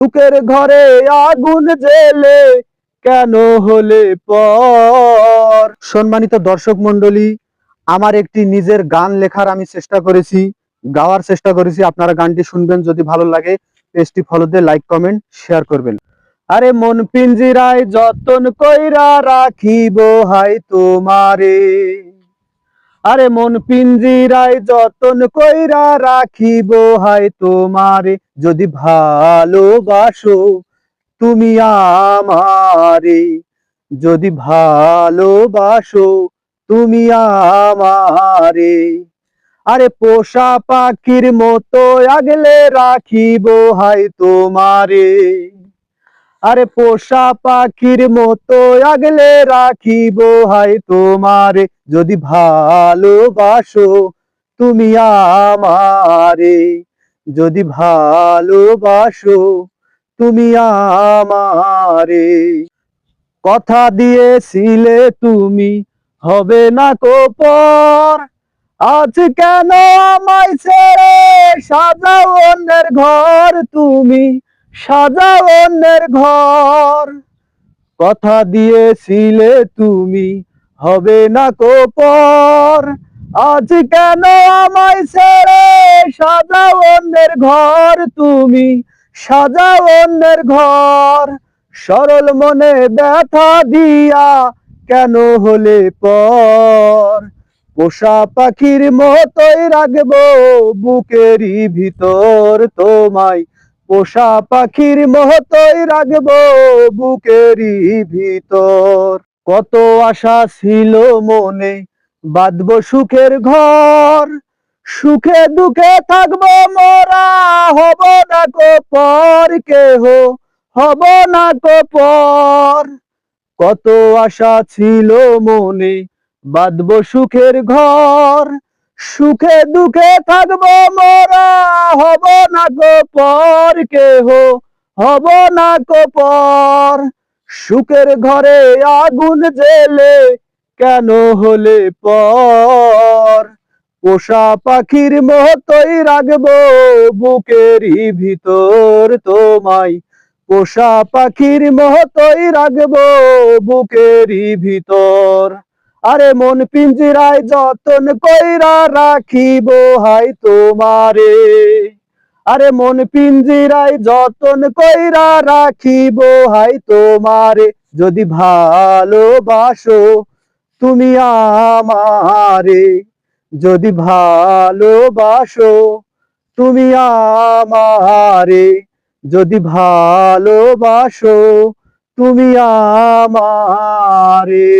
বুকের ঘরে আগুন জেলে কেন হলে পর। সম্মানিত দর্শক মন্ডলী, আমার একটি নিজের গান লেখার আমি চেষ্টা করেছি, গাওয়ার চেষ্টা করেছি। আপনারা গানটি শুনবেন, যদি ভালো লাগে পেজটি ফলো দিয়ে লাইক কমেন্ট শেয়ার করবেন। আরে মন পিঞ্জিরায় যতন কইরা রাখিব হাই তোমারে, আরে মন পিঞ্জিরায় যতন কইরা রাখিব হাই তোমারে, যদি ভালোবাসো তুমি আমারে, যদি ভালোবাসো তুমি আমারে। আরে পোষা পাখির মতো আগলে রাখিব হাই তোমারে, আরে পোষা পাখির মতো আগলে রাখিব হাই তোমারে, যদি ভালোবাসো তুমি আমারে, যদি ভালোবাসো তুমি আমারে। কথা দিয়েছিলে তুমি হবে না কো পর, আজ কেন আমায় ছেড়ে সাজাও অন্যের ঘর, তুমি সাজাও অন্যের ঘর। কথা দিয়েছিলে তুমি হবে না কো পর, আজ কেন আমায় ছেড়ে সাজাও অন্যের ঘর, তুমি সাজাও অন্যের ঘর। সরল মনে ব্যথা দিয়া কেন হলে পর, পোষা পাখির মতোই রাখবো বুকেরই ভিতর তোমায়, পোষা পাখির মতোই রাখবো বুকেরই ভিতর। কত আশা ছিল মনে বাঁধবো সুখের ঘর, সুখে দুঃখে থাকবো মোরা, হব না কো পর কেহ, হব না কো পর। কত আশা ছিল মনে বাঁধবো সুখের ঘর, সুখে দুঃখে থাকবো মোরা, হব না গো পর কেহ, হব না গো পর। সুখের ঘরে আগুন জেলে কেন হলে পর, পোষা পাখির মতোই রাখবো বুকেরই ভিতর তোমায়, পোষা পাখির মতোই রাখবো বুকেরই ভিতর। আরে মন পিঞ্জিরায় যতন কইরা রাখিব হাই তোমারে, আরে মন পিঞ্জিরায় যতন কইরা রাখিব হাই তোমারে, যদি ভালোবাসো তুমি আমারে, যদি ভালোবাসো তুমি আমারে, যদি ভালোবাসো তুমি আমারে।